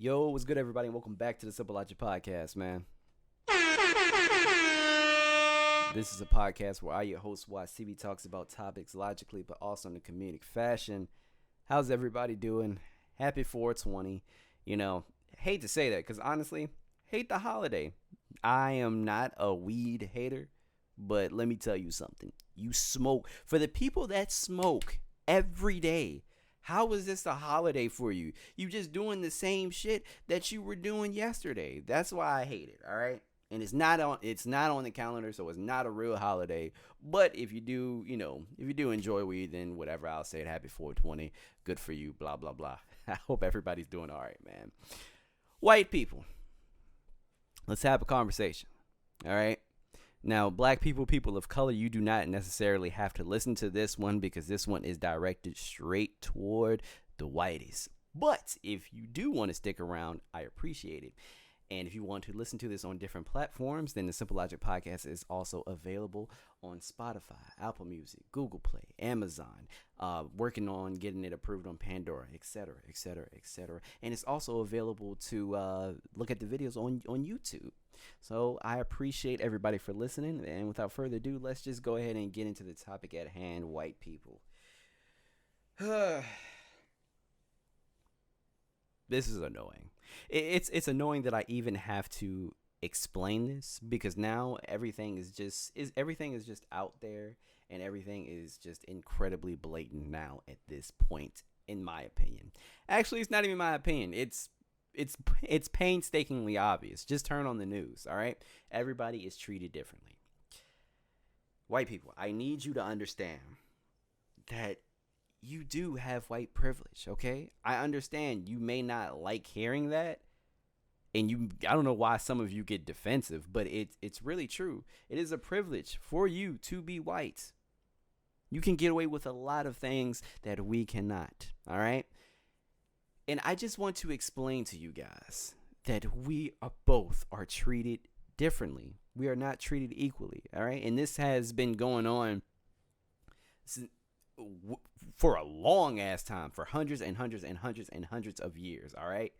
Yo, what's good, everybody, and welcome back to the Simple Logic Podcast, man. This is a podcast where I, your host, WattsTV, talks about topics logically, but also in a comedic fashion. How's everybody doing? Happy 420. Hate to say that, because honestly, hate the holiday. I am not a weed hater, but let me tell you something. You smoke. For the people that smoke every day, how is this a holiday for you? You just doing the same shit that you were doing yesterday. That's why I hate it, all right? And it's not on the calendar, so it's not a real holiday. But if you do, if you do enjoy weed, then whatever, I'll say it, happy 420. Good for you, blah, blah, blah. I hope everybody's doing all right, man. White people, let's have a conversation, all right? Now, black people, people of color, you do not necessarily have to listen to this one because this one is directed straight toward the whiteys. But if you do want to stick around, I appreciate it. And if you want to listen to this on different platforms, then the Simple Logic Podcast is also available on Spotify, Apple Music, Google Play, Amazon, working on getting it approved on Pandora, etc., etc., etc. And it's also available to look at the videos on YouTube. So I appreciate everybody for listening. And without further ado, let's just go ahead and get into the topic at hand, white people. This is annoying. It's annoying that I even have to explain this because now everything is just out there and everything is just incredibly blatant now at this point, in my opinion. Actually, it's not even my opinion. It's painstakingly obvious. Just turn on the news, all right? Everybody is treated differently. White people, I need you to understand that you do have white privilege, okay? I understand you may not like hearing that, and I don't know why some of you get defensive, but it's really true. It is a privilege for you to be white. You can get away with a lot of things that we cannot, all right? And I just want to explain to you guys that we are treated differently. We are not treated equally, all right? And this has been going on for a long ass time, for hundreds and hundreds and hundreds and hundreds of years, all right?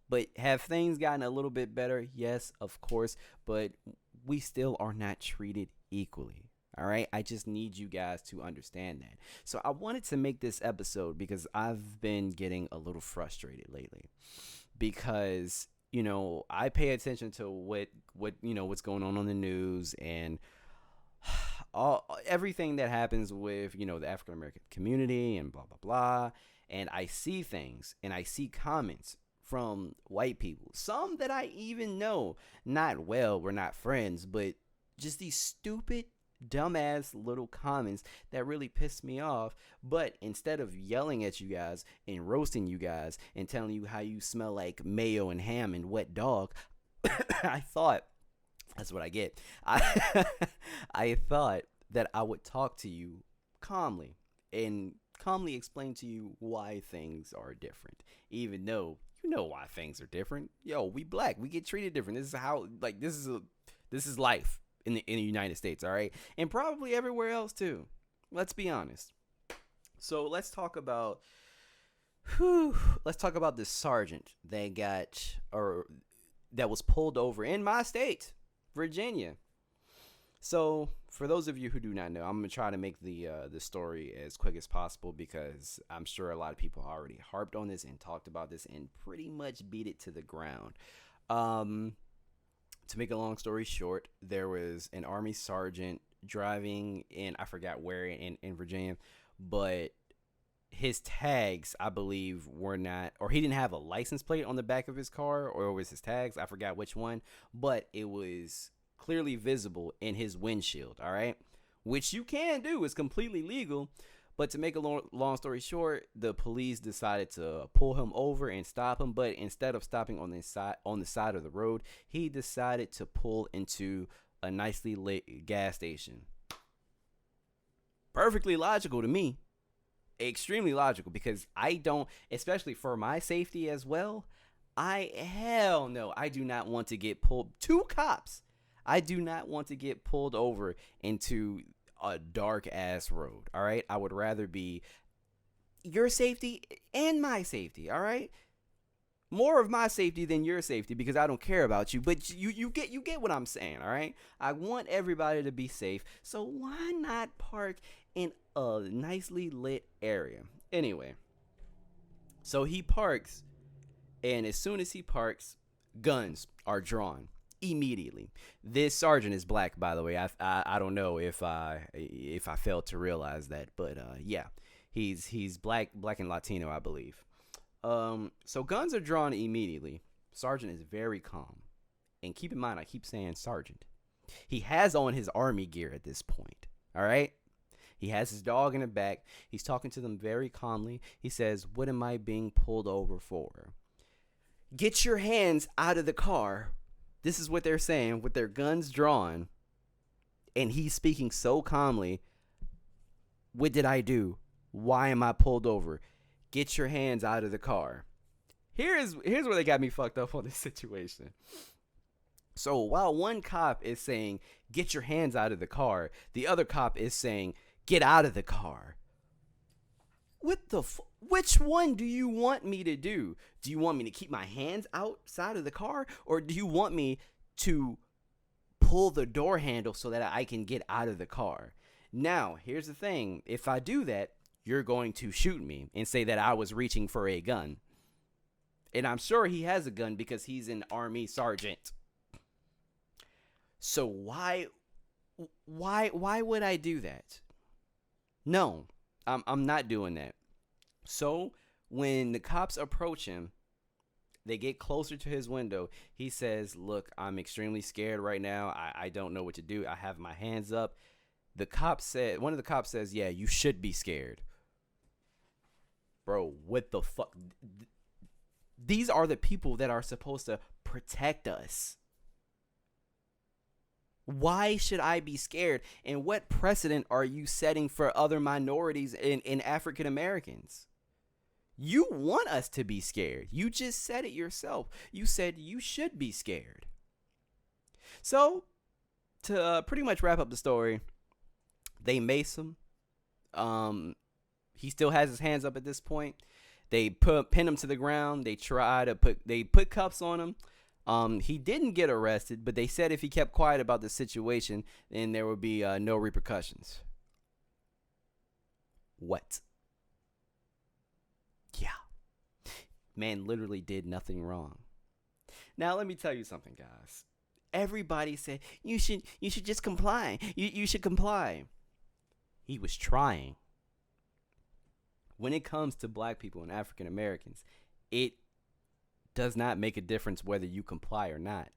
But have things gotten a little bit better? Yes, of course, but we still are not treated equally, all right? I just need you guys to understand that. So I wanted to make this episode because I've been getting a little frustrated lately because, I pay attention to what's going on the news and everything that happens with, the African American community and blah, blah, blah. And I see things and I see comments from white people, some that I even know, we're not friends, but just these stupid, dumbass little comments that really piss me off. But instead of yelling at you guys and roasting you guys and telling you how you smell like mayo and ham and wet dog, I thought, that's what I get. I thought that I would talk to you calmly and calmly explain to you why things are different, even though you know why things are different. Yo, we black, we get treated different. This is how, this is life in the United States, all right, and probably everywhere else too. Let's be honest. So let's talk about this sergeant that was pulled over in my state, Virginia. So, for those of you who do not know, I'm going to try to make the story as quick as possible because I'm sure a lot of people already harped on this and talked about this and pretty much beat it to the ground. To make a long story short, there was an Army sergeant driving in, I forgot where in Virginia, but his tags, I believe, were not, or he didn't have a license plate on the back of his car, or it was his tags, I forgot which one, but it was clearly visible in his windshield, all right? Which you can do, is completely legal, but to make a long story short, the police decided to pull him over and stop him, but instead of stopping on the side of the road, he decided to pull into a nicely lit gas station. Perfectly logical to me. Extremely logical, because I don't, especially for my safety as well, hell no, I do not want to get pulled. Two cops. I do not want to get pulled over into a dark ass road. All right. I would rather be your safety and my safety. All right. more of my safety than your safety because I don't care about you. But you get what I'm saying, all right? I want everybody to be safe. So why not park in a nicely lit area? Anyway, so he parks, and as soon as he parks, guns are drawn immediately. This sergeant is black, by the way. I don't know if I failed to realize that, but yeah, he's black and Latino, I believe. So guns are drawn immediately. Sergeant is very calm, and keep in mind, I keep saying sergeant. He has on his army gear at this point. All right. He has his dog in the back. He's talking to them very calmly. He says, "What am I being pulled over for?" Get your hands out of the car. This is what they're saying with their guns drawn. And he's speaking so calmly. What did I do? Why am I pulled over? Get your hands out of the car. Here's where they got me fucked up on this situation. So while one cop is saying, get your hands out of the car, the other cop is saying, get out of the car. Which one do you want me to do? Do you want me to keep my hands outside of the car? Or do you want me to pull the door handle so that I can get out of the car? Now, here's the thing. If I do that, you're going to shoot me and say that I was reaching for a gun. And I'm sure he has a gun because he's an army sergeant. So why would I do that? No, I'm not doing that. So when the cops approach him, they get closer to his window. He says, "Look, I'm extremely scared right now. I don't know what to do. I have my hands up." One of the cops says, "Yeah, you should be scared." Bro, what the fuck? These are the people that are supposed to protect us. Why should I be scared? And what precedent are you setting for other minorities and African Americans? You want us to be scared. You just said it yourself. You said you should be scared. So, to pretty much wrap up the story, they mace him. He still has his hands up at this point. They pin him to the ground. They put cuffs on him. He didn't get arrested, but they said if he kept quiet about the situation, then there would be no repercussions. What? Yeah. Man literally did nothing wrong. Now, let me tell you something, guys. Everybody said, you should just comply. You should comply. He was trying. When it comes to black people and African Americans, it does not make a difference whether you comply or not.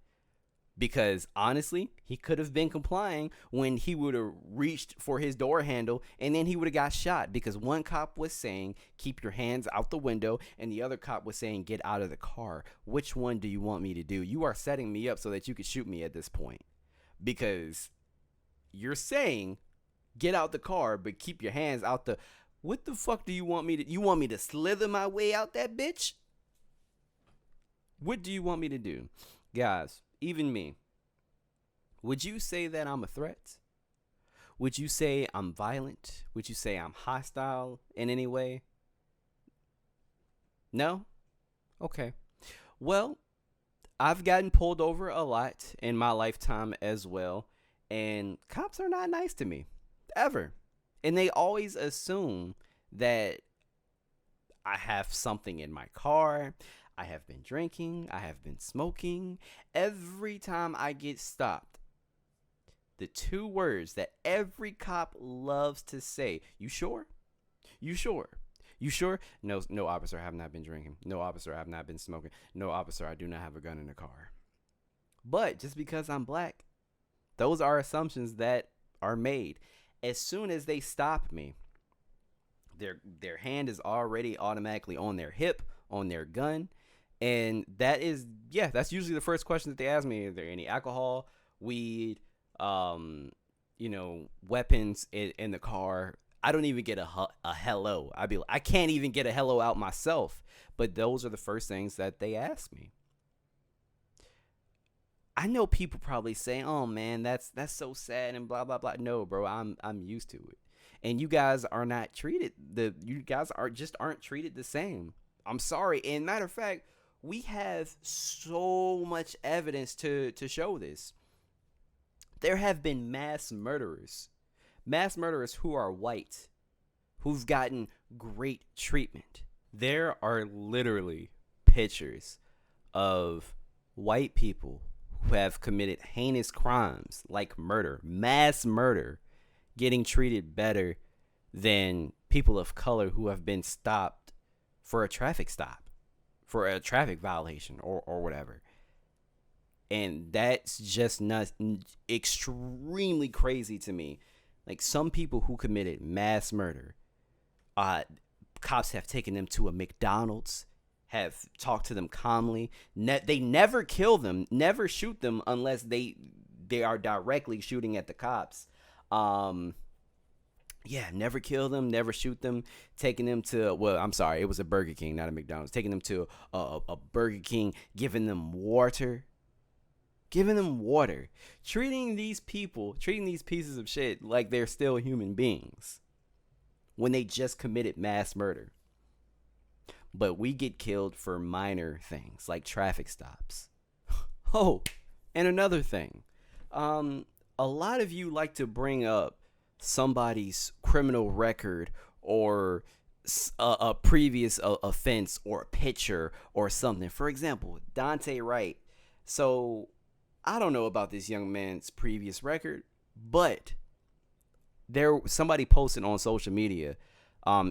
Because honestly, he could have been complying when he would have reached for his door handle and then he would have got shot, because one cop was saying, keep your hands out the window, and the other cop was saying, get out of the car. Which one do you want me to do? You are setting me up so that you could shoot me at this point, because you're saying, get out the car, but keep your hands out the... What the fuck do you want me to... You want me to slither my way out that bitch? What do you want me to do? Guys, even me. Would you say that I'm a threat? Would you say I'm violent? Would you say I'm hostile in any way? No? Okay. Well, I've gotten pulled over a lot in my lifetime as well. And cops are not nice to me. Ever. And they always assume that I have something in my car. I have been drinking. I have been smoking. Every time I get stopped, the two words that every cop loves to say, you sure? You sure? You sure? No, officer, I have not been drinking. No, officer, I have not been smoking. No, officer, I do not have a gun in the car. But just because I'm black, those are assumptions that are made. As soon as they stop me, their hand is already automatically on their hip, on their gun. And that's usually the first question that they ask me. Is there any alcohol, weed, weapons in the car? I don't even get a hello. I can't even get a hello out myself. But those are the first things that they ask me. I know people probably say, "Oh man, that's so sad," and blah blah blah. No, bro, I'm used to it. And you guys are not treated aren't treated the same. I'm sorry. And matter of fact, we have so much evidence to show this. There have been mass murderers who are white, who've gotten great treatment. There are literally pictures of white people who have committed heinous crimes like murder, mass murder, getting treated better than people of color who have been stopped for a traffic stop, for a traffic violation or whatever. And that's just not extremely crazy to me. Like, some people who committed mass murder, cops have taken them to a McDonald's, have talked to them calmly. They never kill them, never shoot them unless they are directly shooting at the cops. Never kill them, never shoot them. Taking them to, it was a Burger King, not a McDonald's. Taking them to a Burger King, giving them water. Treating these pieces of shit like they're still human beings when they just committed mass murder. But we get killed for minor things like traffic stops. Oh, and another thing. A lot of you like to bring up somebody's criminal record or a previous offense or a picture or something. For example, Dante Wright. So I don't know about this young man's previous record, but somebody posted on social media.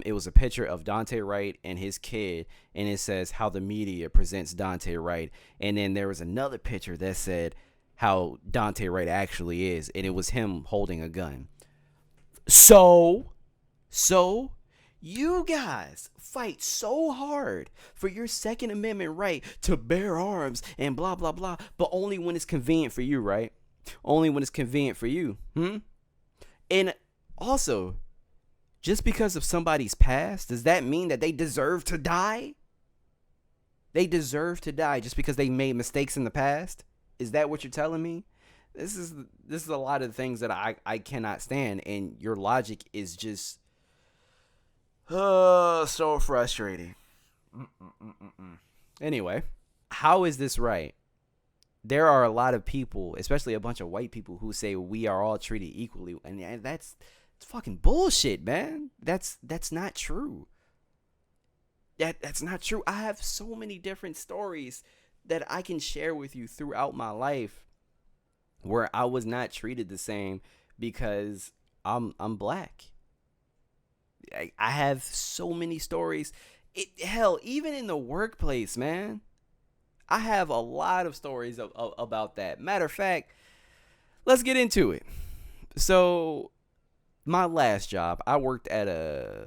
It was a picture of Dante Wright and his kid, and it says how the media presents Dante Wright. And then there was another picture that said how Dante Wright actually is, and it was him holding a gun. So you guys fight so hard for your Second Amendment right to bear arms and blah, blah, blah, but only when it's convenient for you, right? Only when it's convenient for you. And also, just because of somebody's past, does that mean that they deserve to die? They deserve to die just because they made mistakes in the past? Is that what you're telling me? This is a lot of things that I cannot stand, and your logic is just so frustrating. Anyway, how is this right? There are a lot of people, especially a bunch of white people, who say we are all treated equally, and that's fucking bullshit, man. That's not true. That's not true. I have so many different stories that I can share with you throughout my life where I was not treated the same because I'm black. I have so many stories. Hell, even in the workplace, man, I have a lot of stories about that. Matter of fact, let's get into it. So, my last job, I worked at a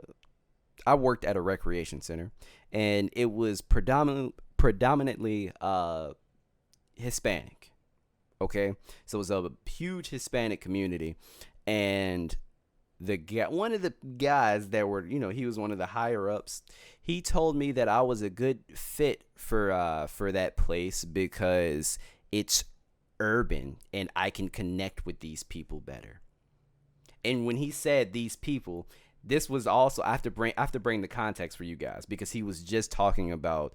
recreation center, and it was predominantly Hispanic. Okay, so it was a huge Hispanic community, and one of the guys that were, he was one of the higher ups. He told me that I was a good fit for that place because it's urban and I can connect with these people better. And when he said these people, this was also, I have to bring the context for you guys, because he was just talking about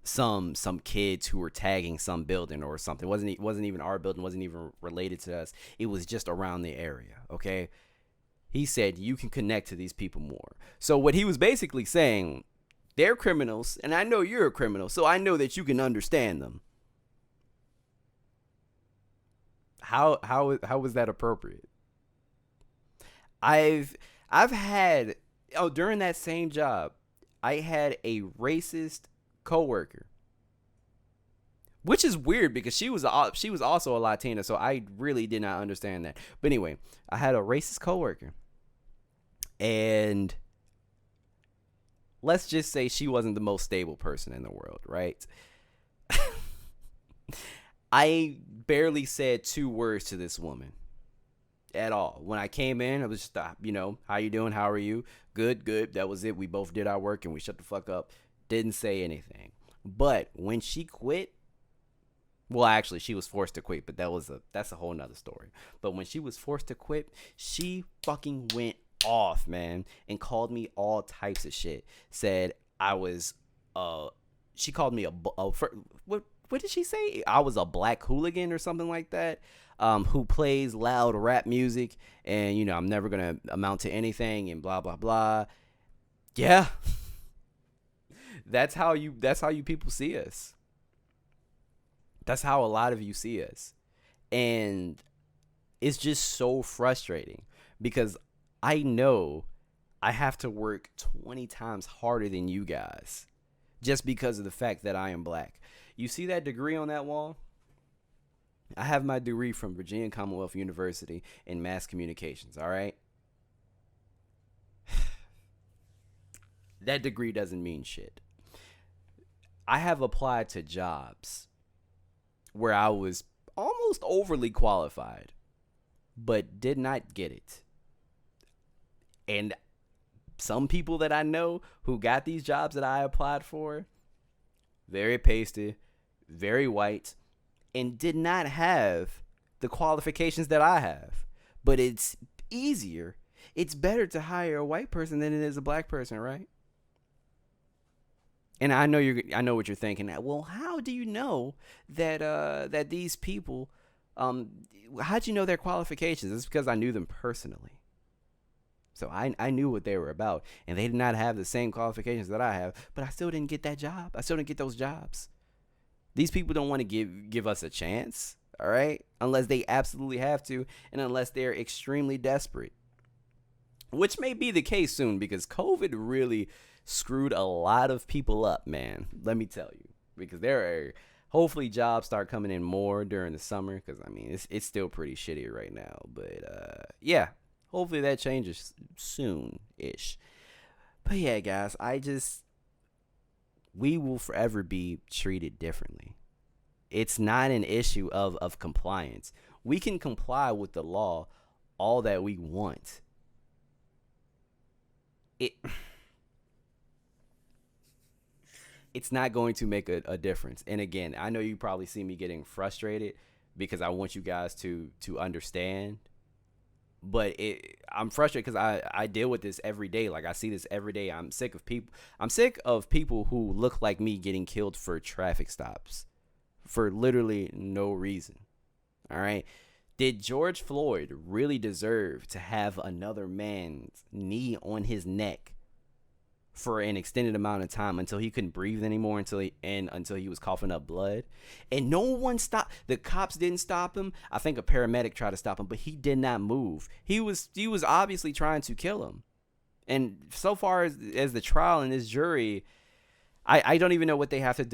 some kids who were tagging some building or something. It wasn't even our building, wasn't even related to us. It was just around the area, okay? He said you can connect to these people more. So what he was basically saying, they're criminals, and I know you're a criminal, so I know that you can understand them. How was that appropriate? I've had during that same job, I had a racist coworker, which is weird because she was also a Latina, so I really did not understand that. But anyway, I had a racist coworker, and let's just say she wasn't the most stable person in the world, right? I barely said 2 words to this woman at all. When I came in, I was just, how you doing? How are you? Good. That was it. We both did our work and we shut the fuck up. Didn't say anything. But when she quit, well, actually, she was forced to quit, but that's a whole nother story. But when she was forced to quit, she fucking went off, man, and called me all types of shit. Said I was she called me what did she say? I was a black hooligan or something like that. Who plays loud rap music, and I'm never gonna amount to anything, and blah blah blah. Yeah, that's how you people see us. That's how a lot of you see us, and it's just so frustrating because I know I have to work 20 times harder than you guys just because of the fact that I am black. You see that degree on that wall? I have my degree from Virginia Commonwealth University in mass communications, all right? That degree doesn't mean shit. I have applied to jobs where I was almost overly qualified, but did not get it. And some people that I know who got these jobs that I applied for, very pasty, very white, and did not have the qualifications that I have. But it's easier. It's better to hire a white person than it is a black person, right? And I know what you're thinking. Well, how do you know that these people? How'd you know their qualifications? It's because I knew them personally. So I knew what they were about, and they did not have the same qualifications that I have. But I still didn't get that job. I still didn't get those jobs. These people don't want to give us a chance, all right? Unless they absolutely have to, and unless they're extremely desperate. Which may be the case soon, because COVID really screwed a lot of people up, man. Let me tell you. Because there are, hopefully jobs start coming in more during the summer, because, I mean, it's still pretty shitty right now. But, yeah, hopefully that changes soon-ish. But, yeah, guys, we will forever be treated differently. It's not an issue of compliance. We can comply with the law all that we want. It's not going to make a difference. And again, I know you probably see me getting frustrated because I want you guys to understand. But I'm frustrated because I deal with this every day. Like, I see this every day. I'm sick of people who look like me getting killed for traffic stops for literally no reason. All right. Did George Floyd really deserve to have another man's knee on his neck for an extended amount of time until he couldn't breathe anymore, until he was coughing up blood? And no one stopped. The cops didn't stop him. I think a paramedic tried to stop him, but he did not move. He was obviously trying to kill him. And so far as the trial and this jury, I don't even know what they have to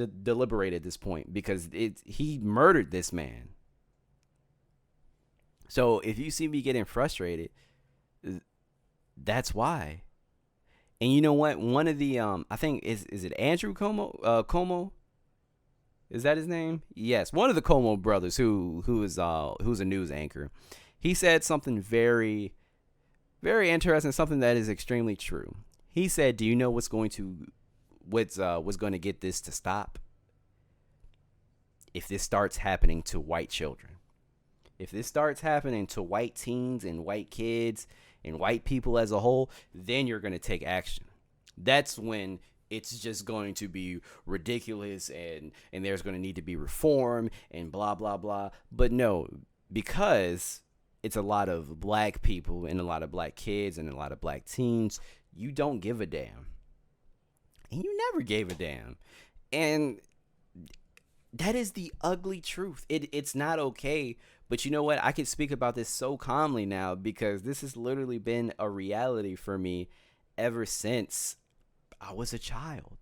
deliberate at this point, because he murdered this man. So if you see me getting frustrated, that's why. And you know what? One of the I think is it Andrew Cuomo? Cuomo? Is that his name? Yes, one of the Cuomo brothers who's a news anchor. He said something very, very interesting, something that is extremely true. He said, "Do you know what's going to get this to stop? If this starts happening to white children. If this starts happening to white teens and white kids and white people as a whole, then you're going to take action. That's when it's just going to be ridiculous, and there's going to need to be reform and blah, blah, blah." But no, because it's a lot of black people and a lot of black kids and a lot of black teens, you don't give a damn. And you never gave a damn. And that is the ugly truth. It's not okay. But you know what? I can speak about this so calmly now because this has literally been a reality for me ever since I was a child.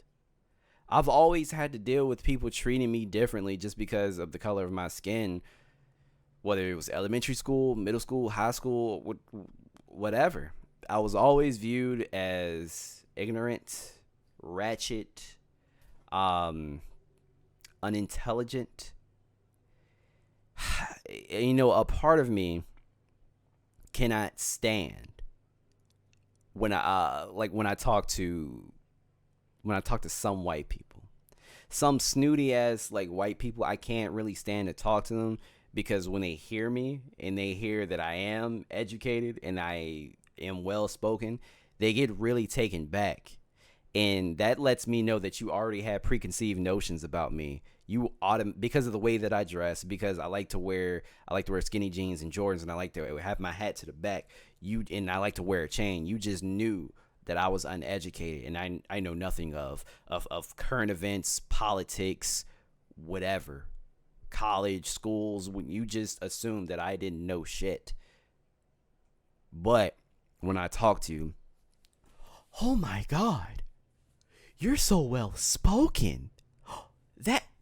I've always had to deal with people treating me differently just because of the color of my skin, whether it was elementary school, middle school, high school, whatever. I was always viewed as ignorant, ratchet, unintelligent. You know, a part of me cannot stand when I talk to some white people, some snooty ass like white people. I can't really stand to talk to them because when they hear me and they hear that I am educated and I am well spoken, they get really taken back. And that lets me know that you already had preconceived notions about me. Because of the way that I dress, because I like to wear skinny jeans and Jordans, and I like to have my hat to the back. And I like to wear a chain. You just knew that I was uneducated, and I know nothing of current events, politics, whatever, college, schools. When you just assumed that I didn't know shit. But when I talk to you, oh my God, you're so well spoken.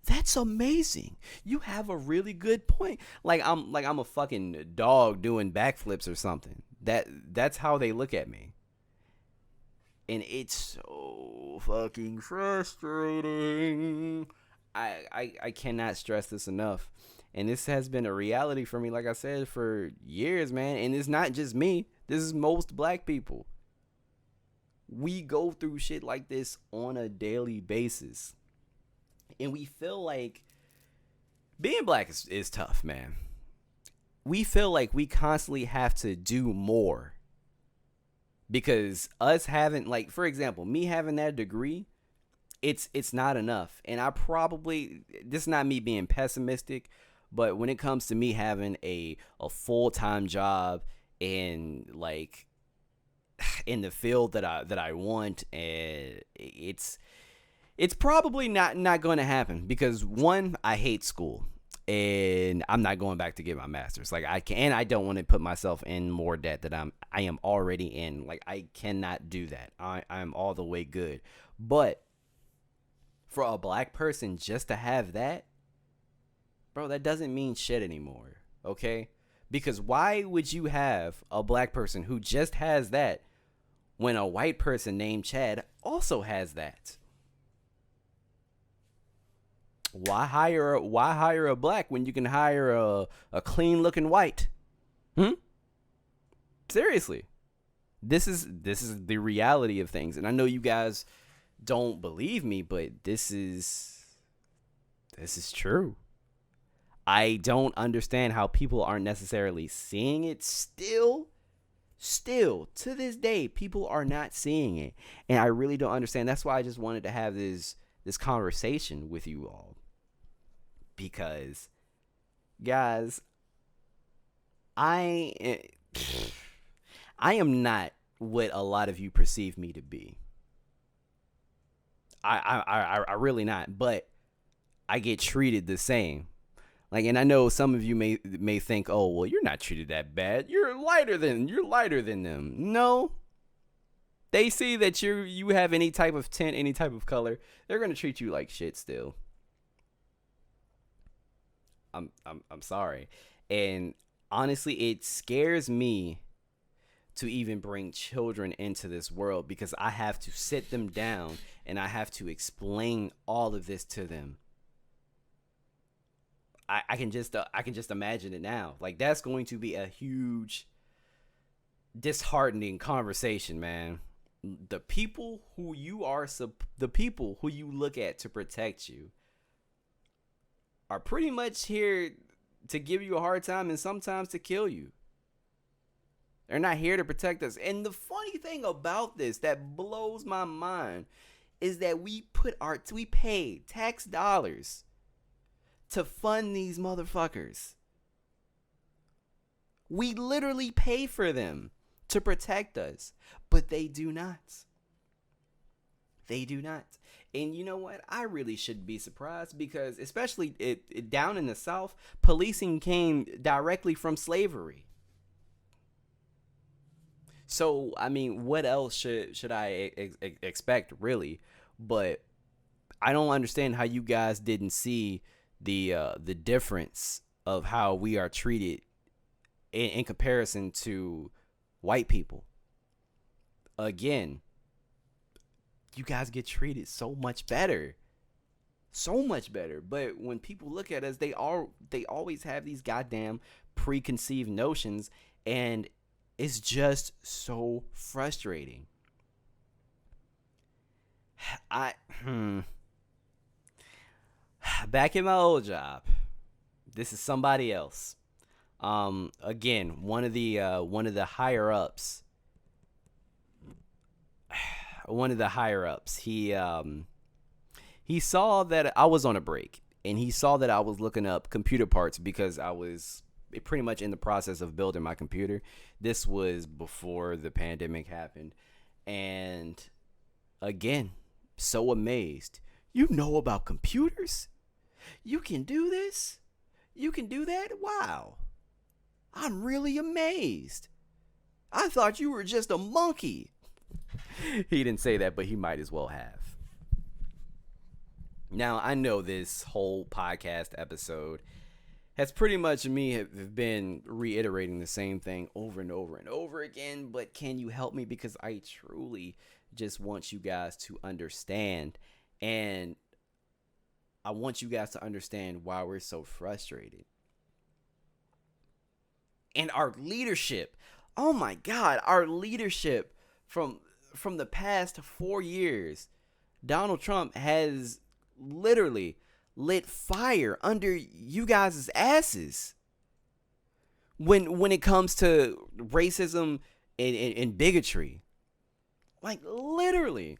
That's amazing. You have a really good point. Like I'm a fucking dog doing backflips or something. That's how they look at me. And it's so fucking frustrating. I cannot stress this enough. And this has been a reality for me, like I said, for years, man. And it's not just me. This is most black people. We go through shit like this on a daily basis. And we feel like being black is tough, man. We feel like we constantly have to do more. Because us having, like, for example, me having that degree, it's not enough. And this is not me being pessimistic, but when it comes to me having a full-time job and, like, in the field that I want, and it's probably not going to happen because, one, I hate school and I'm not going back to get my master's. Like, I don't want to put myself in more debt that I am already in. Like, I cannot do that. I'm all the way good. But for a black person just to have that, bro, that doesn't mean shit anymore. Okay? Because why would you have a black person who just has that when a white person named Chad also has that? Why hire a black when you can hire a clean looking white? Seriously. This is the reality of things. And I know you guys don't believe me, but this is true. I don't understand how people aren't necessarily seeing it still to this day. People are not seeing it. And I really don't understand. That's why I just wanted to have this conversation with you all. Because, guys, I am not what a lot of you perceive me to be. I really not. But I get treated the same. Like, and I know some of you may think, oh, well, you're not treated that bad. You're lighter than them. No. They see that you have any type of tint, any type of color, they're gonna treat you like shit still. I'm sorry. And honestly, it scares me to even bring children into this world because I have to sit them down and I have to explain all of this to them. I can just imagine it now. Like, that's going to be a huge disheartening conversation, man. The people who you look at to protect you are pretty much here to give you a hard time and sometimes to kill you. They're not here to protect us. And the funny thing about this that blows my mind is that we pay tax dollars to fund these motherfuckers. We literally pay for them to protect us, but they do not. They do not. And you know what? I really shouldn't be surprised because, especially down in the South, policing came directly from slavery. So, I mean, what else should I expect, really? But I don't understand how you guys didn't see the difference of how we are treated in comparison to white people. Again, you guys get treated so much better. But when people look at us, they always have these goddamn preconceived notions, and it's just so frustrating. Back in my old job, this is somebody else. Again, one of the higher ups. one of the higher ups, he saw that I was on a break, and he saw that I was looking up computer parts because I was pretty much in the process of building my computer. This was before the pandemic happened. And again, so amazed. You know about computers? You can do this? You can do that? Wow. I'm really amazed. I thought you were just a monkey. He didn't say that, but he might as well have. Now, I know this whole podcast episode has pretty much me have been reiterating the same thing over and over and over again, but can you help me? Because I truly just want you guys to understand, and I want you guys to understand why we're so frustrated. And our leadership, oh my God, our leadership from the past 4 years, Donald Trump has literally lit fire under you guys' asses when it comes to racism and bigotry. Like, literally.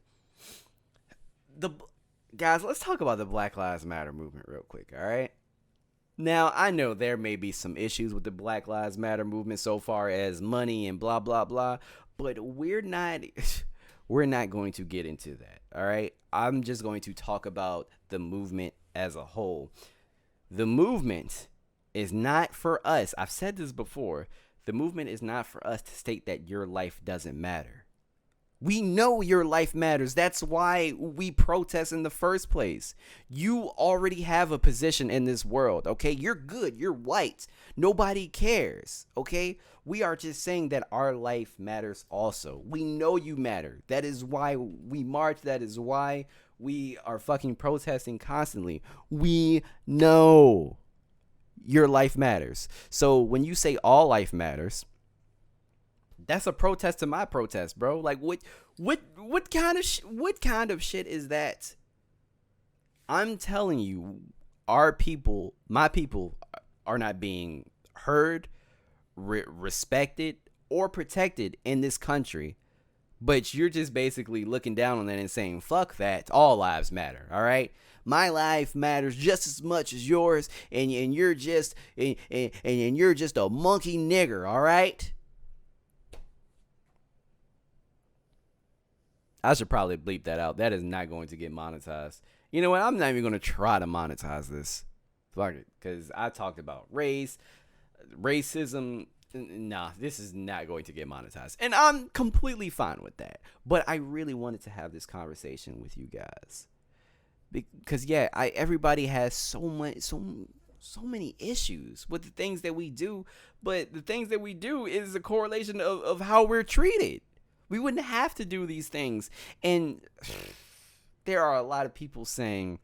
Guys, let's talk about the Black Lives Matter movement real quick, all right? Now, I know there may be some issues with the Black Lives Matter movement so far as money and blah, blah, blah, but we're not going to get into that, all right? I'm just going to talk about the movement as a whole. The movement is not for us. I've said this before. The movement is not for us to state that your life doesn't matter. We know your life matters. That's why we protest in the first place. You already have a position in this world, okay? You're good. You're white. Nobody cares, okay? We are just saying that our life matters also. We know you matter. That is why we march. That is why we are fucking protesting constantly. We know your life matters. So when you say all life matters, that's a protest to my protest, bro. Like, what kind of shit is that? I'm telling you, my people are not being heard, respected, or protected in this country. But you're just basically looking down on that and saying, fuck that, all lives matter, all right? My life matters just as much as yours, and you're just and you're just a monkey nigger, all right? I should probably bleep that out. That is not going to get monetized. You know what? I'm not even going to try to monetize this. Fuck it. Because I talked about racism. Nah, this is not going to get monetized. And I'm completely fine with that. But I really wanted to have this conversation with you guys. Because, yeah, everybody has so many issues with the things that we do. But the things that we do is a correlation of how we're treated. We wouldn't have to do these things. And there are a lot of people saying,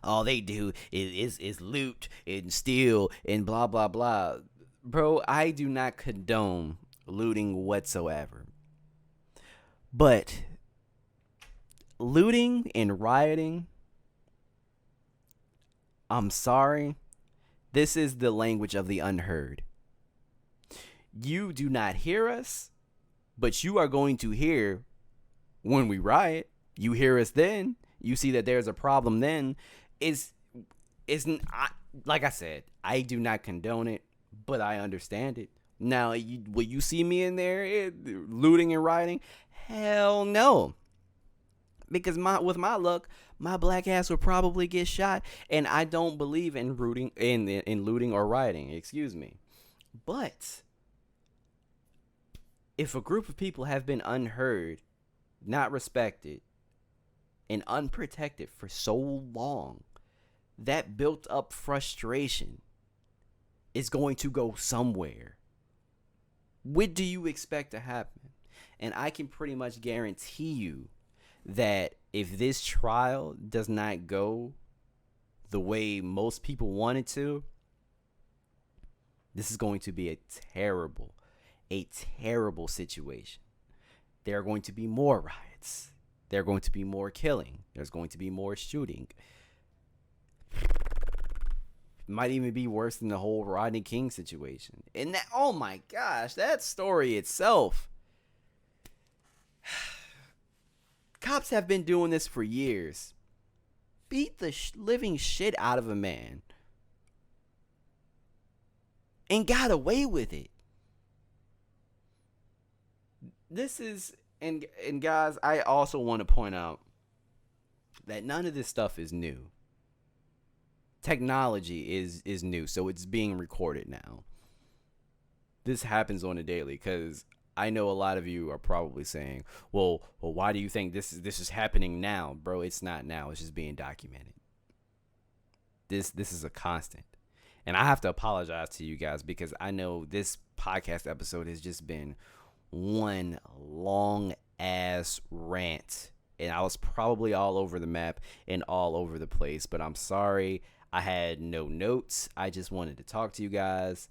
all they do is loot and steal and blah, blah, blah. Bro, I do not condone looting whatsoever. But looting and rioting, I'm sorry, this is the language of the unheard. You do not hear us. But you are going to hear when we riot. You hear us then. You see that there's a problem then. Like I said, I do not condone it, but I understand it. Now, will you see me in there looting and rioting? Hell no. Because with my luck, my black ass would probably get shot, and I don't believe in looting or rioting. Excuse me. But if a group of people have been unheard, not respected, and unprotected for so long, that built up frustration is going to go somewhere. What do you expect to happen? And I can pretty much guarantee you that if this trial does not go the way most people want it to, this is going to be a terrible situation. There are going to be more riots. There are going to be more killing. There's going to be more shooting. Might even be worse than the whole Rodney King situation. And that, oh my gosh, that story itself. Cops have been doing this for years. Beat the living shit out of a man. And got away with it. This is, and guys, I also want to point out that none of this stuff is new. Technology is new, so it's being recorded now. This happens on a daily, because I know a lot of you are probably saying, well, why do you think this is happening now? Bro, it's not now. It's just being documented. This is a constant. And I have to apologize to you guys, because I know this podcast episode has just been one long ass rant. And I was probably all over the map and all over the place. But I'm sorry. I had no notes. I just wanted to talk to you guys.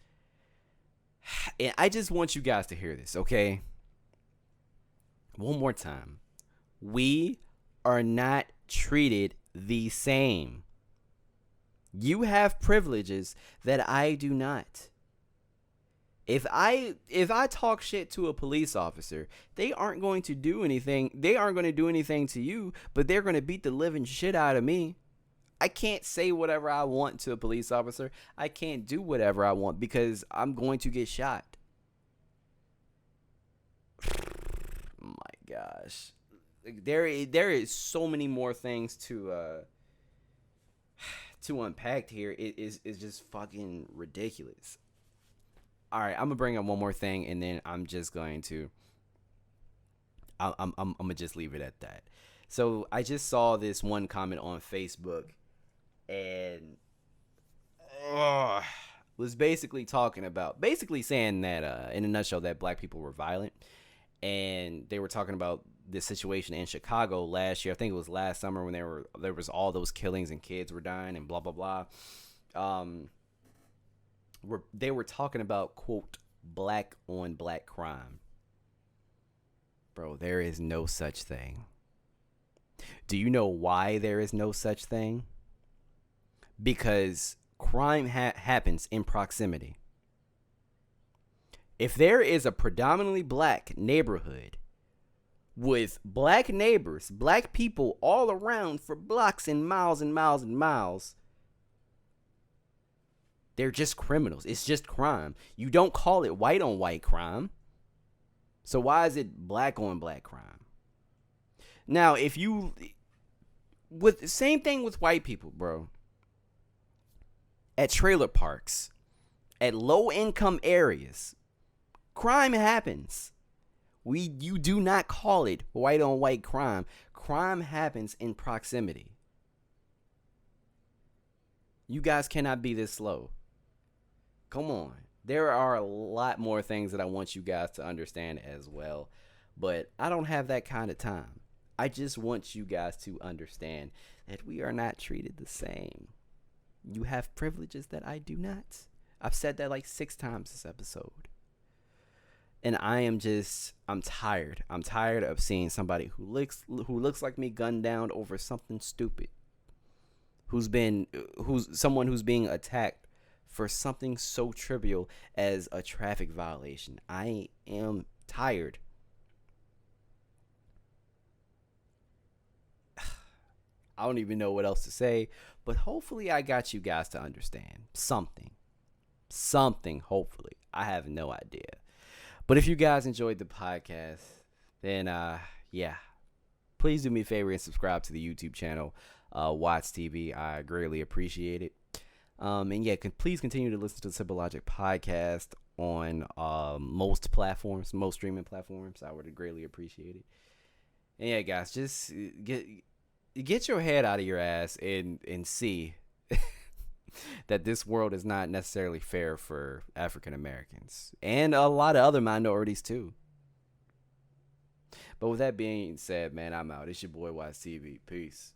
And I just want you guys to hear this, okay? One more time. We are not treated the same. You have privileges that I do not. If I talk shit to a police officer, they aren't going to do anything. They aren't going to do anything to you, but they're going to beat the living shit out of me. I can't say whatever I want to a police officer. I can't do whatever I want because I'm going to get shot. My gosh. There is so many more things to unpack here. It is just fucking ridiculous. All right, I'm gonna bring up one more thing, and then I'm just going to I'm gonna just leave it at that. So I just saw this one comment on Facebook, and was basically saying that in a nutshell, that black people were violent, and they were talking about this situation in Chicago last year. I think it was last summer when there was all those killings and kids were dying and blah blah blah. They were talking about, quote, black on black crime. Bro, there is no such thing. Do you know why there is no such thing? Because crime happens in proximity. If there is a predominantly black neighborhood with black neighbors, black people all around for blocks and miles and miles and miles, they're just criminals. It's just crime. You don't call it white on white crime. So why is it black on black crime? Now, same thing with white people, bro. At trailer parks, at low income areas, crime happens. You do not call it white on white crime. Crime happens in proximity. You guys cannot be this slow. Come on. There are a lot more things that I want you guys to understand as well, but I don't have that kind of time. I just want you guys to understand that we are not treated the same. You have privileges that I do not. I've said that like 6 times this episode. And I'm tired. I'm tired of seeing somebody who looks like me gunned down over something stupid. Who's someone who's being attacked for something so trivial as a traffic violation. I am tired. I don't even know what else to say, but hopefully I got you guys to understand something, hopefully. I have no idea. But if you guys enjoyed the podcast, then please do me a favor and subscribe to the YouTube channel, WattsTV. I greatly appreciate it. Please continue to listen to the Simple Logic Podcast on most streaming platforms. I would greatly appreciate it. And yeah, guys, just get your head out of your ass and see that this world is not necessarily fair for African Americans and a lot of other minorities too. But with that being said, man, I'm out. It's your boy WattsTV. Peace.